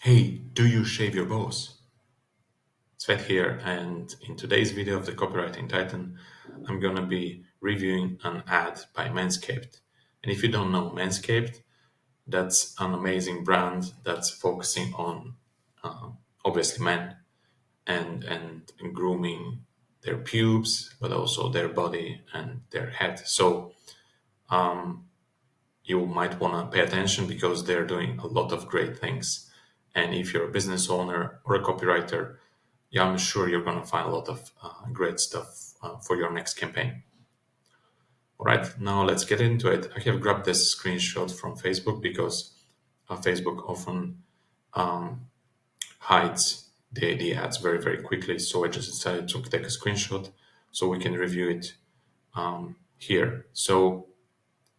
Hey, do you shave your balls? Svet here, and in today's video of the Copywriting Titan, I'm gonna be reviewing an ad by MANSCAPED. And if you don't know MANSCAPED, that's an amazing brand that's focusing on uh, obviously men and grooming their pubes, but also their body and their head. So you might want to pay attention because they're doing a lot of great things. And if you're a business owner or a copywriter, yeah, I'm sure you're going to find a lot of great stuff for your next campaign. All right, now let's get into it. I have grabbed this screenshot from Facebook because Facebook often hides the ads very, very quickly. So I just decided to take a screenshot so we can review it here. So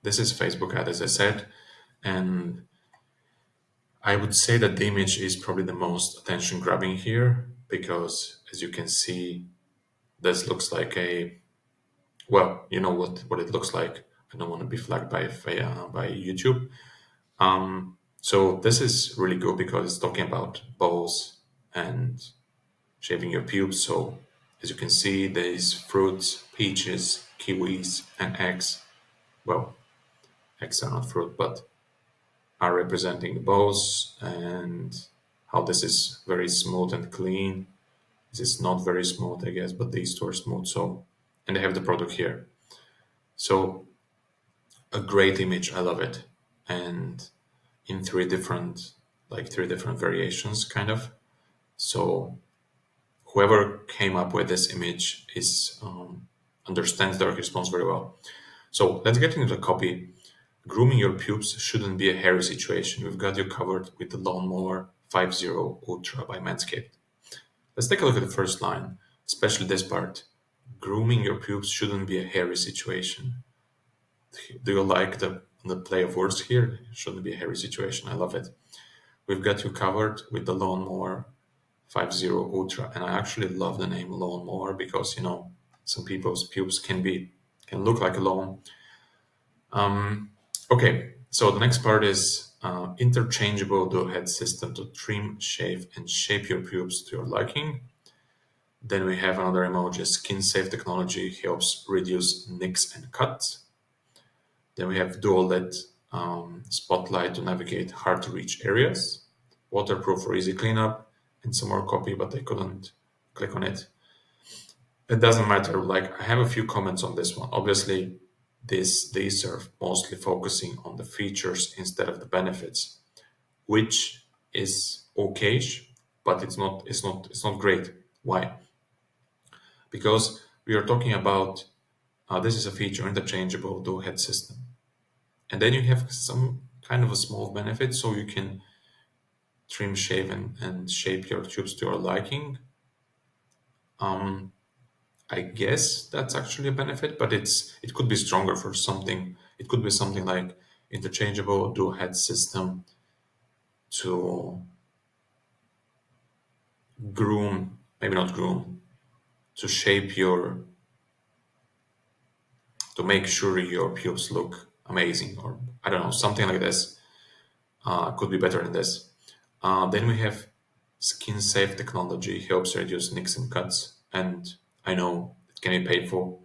this is Facebook ad, as I said, and I would say that the image is probably the most attention grabbing here because, as you can see, this looks like a well, you know what it looks like. I don't want to be flagged by YouTube. So this is really good because it's talking about balls and shaving your pubes. So as you can see, there's fruits, peaches, kiwis, and eggs. Well, eggs are not fruit, but are representing the balls and how this is very smooth and clean. This is not very smooth, I guess, but these two are smooth. So, and they have the product here. So a great image. I love it. And in three different variations, kind of. So whoever came up with this image is understands their response very well. So let's get into the copy. Grooming your pubes shouldn't be a hairy situation. We've got you covered with the Lawnmower 50 Ultra by Manscaped. Let's take a look at the first line, especially this part. Grooming your pubes shouldn't be a hairy situation. Do you like the play of words here? Shouldn't be a hairy situation. I love it. We've got you covered with the Lawnmower 50 Ultra, and I actually love the name Lawnmower because some people's pubes can look like a lawn. Okay, so the next part is interchangeable dual head system to trim, shave, and shape your pubes to your liking. Then we have another emoji, skin safe technology helps reduce nicks and cuts. Then we have dual LED spotlight to navigate hard to reach areas, waterproof for easy cleanup, and some more copy, but I couldn't click on it. It doesn't matter. Like I have a few comments on this one. Obviously, these are mostly focusing on the features instead of the benefits, which is okay, but it's not great. Why? Because we are talking about this is a feature interchangeable dual head system, and then you have some kind of a small benefit, so you can trim, shave, and shape your tubes to your liking. I guess that's actually a benefit, but it could be stronger for something. It could be something like interchangeable dual head system to groom, maybe not groom, to shape to make sure your pubes look amazing, or I don't know, something like this. Could be better than this. Then we have skin safe technology helps reduce nicks and cuts, and I know it can be painful.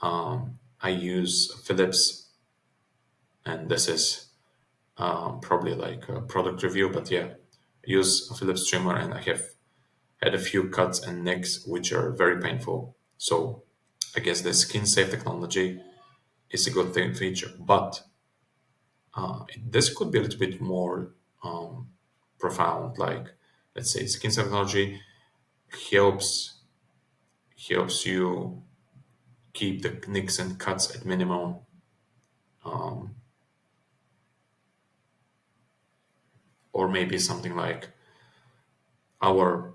I use Philips, and this is probably like a product review, but yeah, I use a Philips trimmer, and I have had a few cuts and nicks which are very painful. So I guess the skin safe technology is a good thing feature, but this could be a little bit more profound. Like let's say skin safe technology helps helps you keep the nicks and cuts at minimum. Or maybe something like our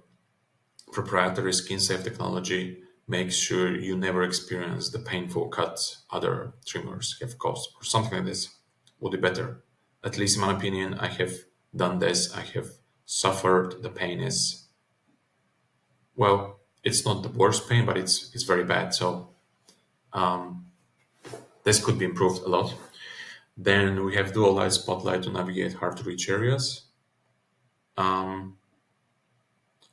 proprietary skin safe technology makes sure you never experience the painful cuts other trimmers have caused, or something like this would be better. At least in my opinion, I have done this. I have suffered. The pain is, well, it's not the worst pain, but it's very bad. So this could be improved a lot. Then we have dual light spotlight to navigate hard to reach areas. Um,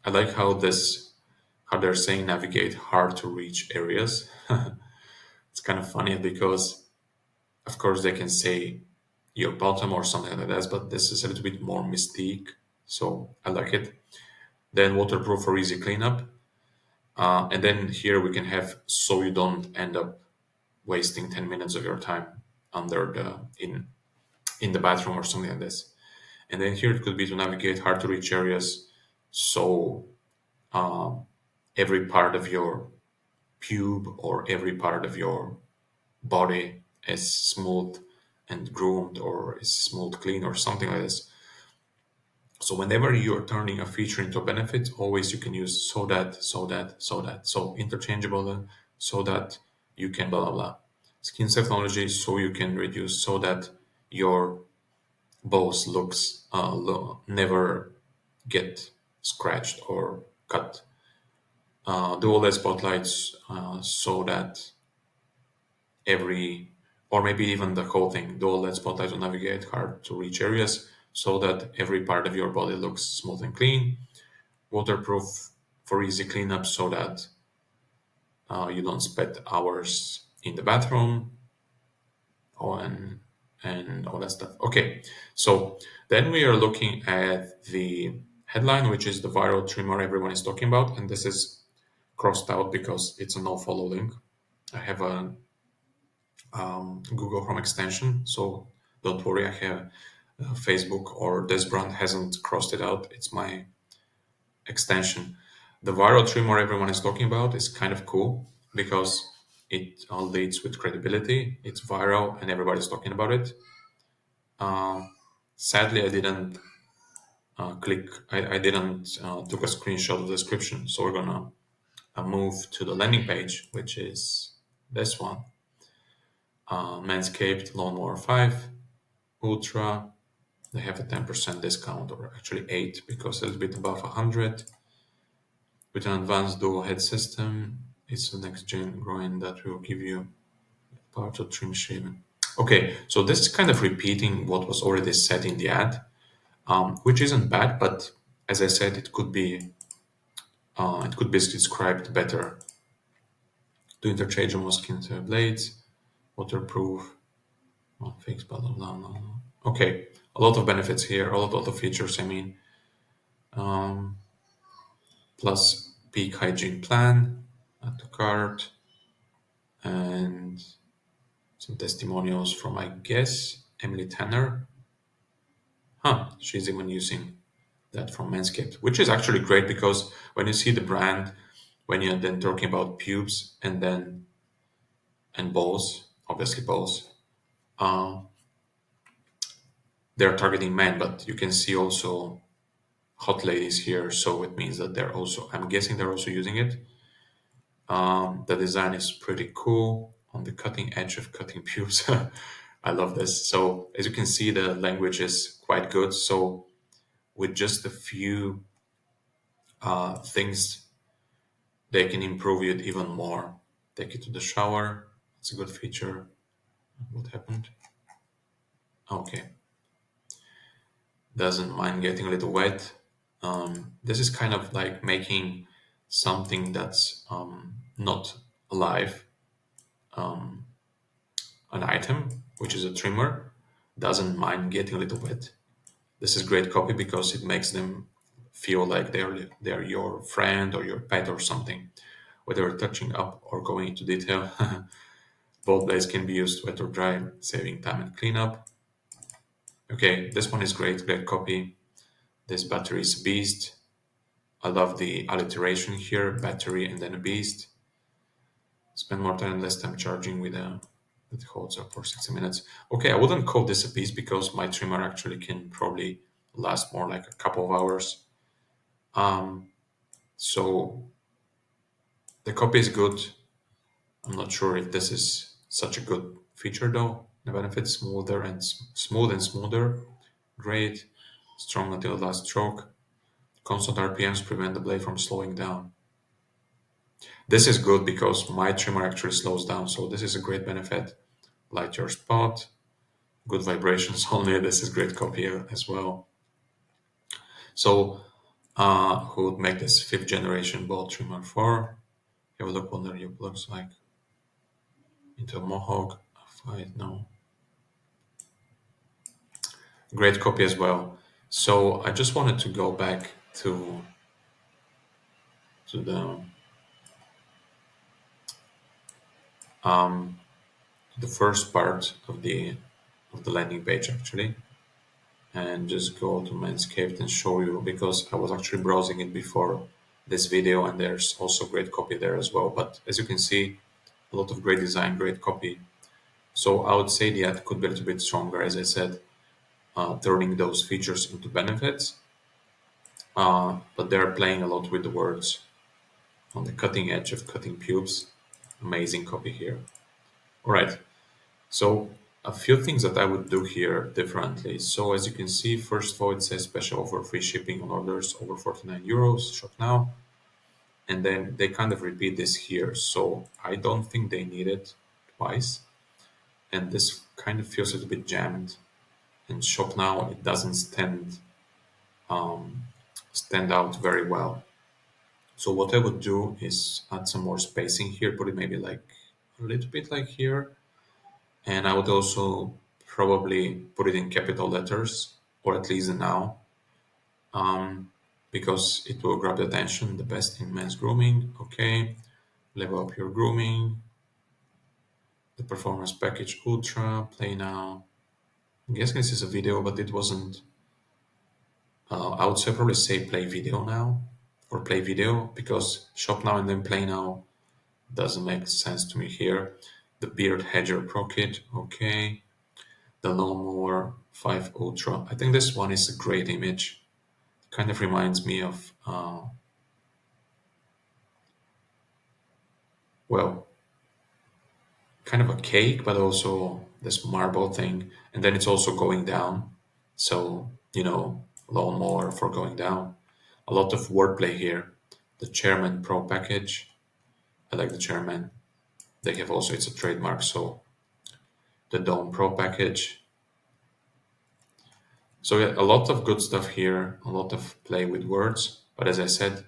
I like how they're saying navigate hard to reach areas. It's kind of funny because, of course, they can say your bottom or something like that, but this is a little bit more mystique. So I like it. Then waterproof for easy cleanup. And then here we can have so you don't end up wasting 10 minutes of your time under in the bathroom or something like this. And then here it could be to navigate hard to reach areas. So um, every part of your pube or every part of your body is smooth and groomed or is smooth clean or something like this. So whenever you're turning a feature into a benefit, always you can use so that, so that, so that. So interchangeable, so that you can blah blah blah. Skin technology, so you can reduce, so that your balls looks never get scratched or cut. Dual LED spotlights, so that every, or maybe even the whole thing, dual LED spotlight to navigate hard to reach areas, so that every part of your body looks smooth and clean. Waterproof for easy cleanup, so that you don't spend hours in the bathroom or and all that stuff. Okay, so then we are looking at the headline, which is the viral trimmer everyone is talking about, and this is crossed out because it's a no follow link. I have a Google Chrome extension, so don't worry. I have Facebook or this brand hasn't crossed it out. It's my extension. The viral trimmer everyone is talking about is kind of cool because it leads with credibility. It's viral and everybody's talking about it. Uh, Sadly, I didn't I didn't took a screenshot of the description. So we're gonna move to the landing page, which is this one. Manscaped Lawnmower 5 Ultra. They have a 10% discount, or actually 8 because it's a bit above 100. With an advanced dual head system, it's the next gen groin that will give you power to trim shaving. Okay, so this is kind of repeating what was already said in the ad, which isn't bad, but as I said, it could be described better. To interchangeable skin blades, waterproof, fixed, blah blah blah. Blah, blah. Okay, a lot of benefits here, a lot of features. I mean, um, plus peak hygiene plan, add to cart, and some testimonials from, I guess, Emily Tanner. Huh, she's even using that from Manscaped, which is actually great because when you see the brand, when you're then talking about pubes and balls, obviously balls, uh, they're targeting men, but you can see also hot ladies here, so it means that they're also, I'm guessing they're also using it. The design is pretty cool on the cutting edge of cutting pubes. I love this. So as you can see, the language is quite good. So with just a few things, they can improve it even more. Take it to the shower. It's a good feature. What happened? Okay. Doesn't mind getting a little wet. This is kind of like making something that's not alive an item, which is a trimmer, doesn't mind getting a little wet. This is great copy because it makes them feel like they're your friend or your pet or something. Whether touching up or going into detail, both blades can be used wet or dry, saving time and cleanup. Okay, this one is great, great copy. This battery is a beast. I love the alliteration here, battery and then a beast. Spend more time, less time charging with a that holds up for 60 minutes. Okay, I wouldn't call this a beast because my trimmer actually can probably last more like a couple of hours. Um, so the copy is good. I'm not sure if this is such a good feature though. The benefits smoother and smooth and smoother. Great. Strong until the last stroke. Constant RPMs prevent the blade from slowing down. This is good because my trimmer actually slows down, so this is a great benefit. Light your spot, good vibrations only. This is great copy as well. So who would make this fifth generation ball trimmer for? Have a look what the review looks like. Into a mohawk. Fight, no. Great copy as well. So I just wanted to go back to um, the first part of the landing page actually, and just go to Manscaped and show you because I was actually browsing it before this video, and there's also great copy there as well. But as you can see, a lot of great design, great copy. So I would say the ad could be a little bit stronger, as I said, turning those features into benefits. But they're playing a lot with the words on the cutting edge of cutting pubes. Amazing copy here. All right. So a few things that I would do here differently. So as you can see, first of all, it says special offer free shipping on orders over 49 euros, shop now. And then they kind of repeat this here. So I don't think they need it twice. And this kind of feels a little bit jammed. And shop now, it doesn't stand out very well. So what I would do is add some more spacing here, put it maybe like a little bit like here. And I would also probably put it in capital letters, or at least now, um, because it will grab the attention. The best in men's grooming. Okay. Level up your grooming. The performance package ultra. Play now. I'm guessing this is a video, but it wasn't. I would say probably say play video now or play video because shop now and then play now doesn't make sense to me here. The beard hedger pro kit. Okay. The lawnmower 5 Ultra. I think this one is a great image. Kind of reminds me of, well, kind of a cake, but also this marble thing. And then it's also going down. So, lawnmower for going down. A lot of wordplay here. The Chairman Pro package. I like the Chairman. They have also, it's a trademark. So the Dome Pro package. So yeah, a lot of good stuff here, a lot of play with words. But as I said,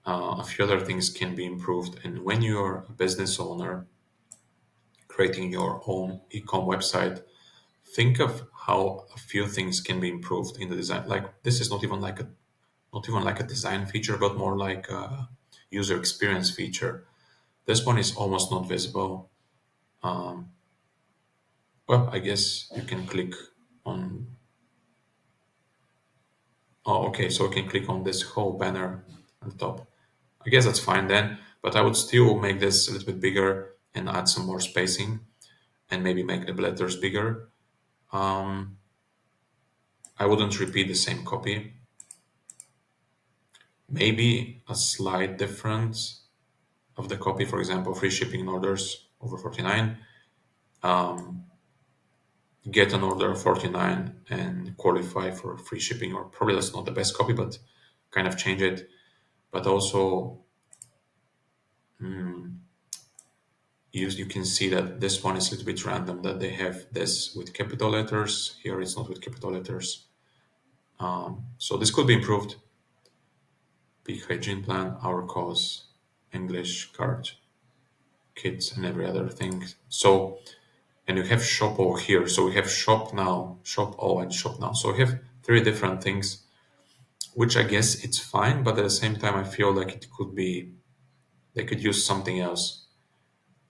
a few other things can be improved. And when you're a business owner creating your own ecom website, think of how a few things can be improved in the design. Like this is not even like a design feature, but more like a user experience feature. This one is almost not visible. Um, well, I guess you can click on. Oh, okay. So you can click on this whole banner on the top. I guess that's fine then, but I would still make this a little bit bigger and add some more spacing and maybe make the letters bigger. Um, I wouldn't repeat the same copy. Maybe a slight difference of the copy, for example, free shipping orders over 49. Um, get an order of 49 and qualify for free shipping, or probably that's not the best copy, but kind of change it. But also, you can see that this one is a little bit random, that they have this with capital letters. Here it's not with capital letters. So this could be improved. Peak hygiene plan, our cause, English card, kids, and every other thing. So, and you have shop all here. So we have shop now, shop all, and shop now. So we have three different things, which I guess it's fine, but at the same time, I feel like it could be, they could use something else.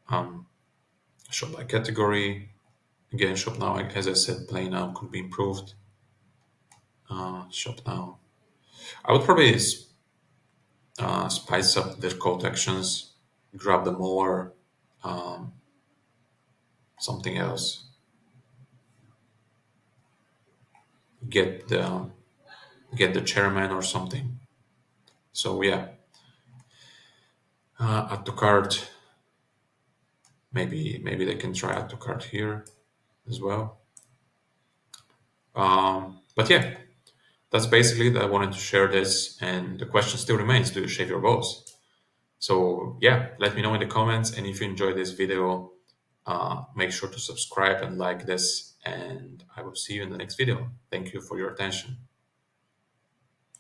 Um, shop by category. Again, shop now, as I said, play now could be improved. Shop now. I would probably spice up the call to actions, grab the more, um, something else, get the chairman or something. So yeah, add to cart. Maybe they can try add to cart here as well. But yeah, that's basically that. I wanted to share this, and the question still remains: do you shave your balls? So yeah, let me know in the comments, and if you enjoyed this video, make sure to subscribe and like this, and I will see you in the next video. Thank you for your attention.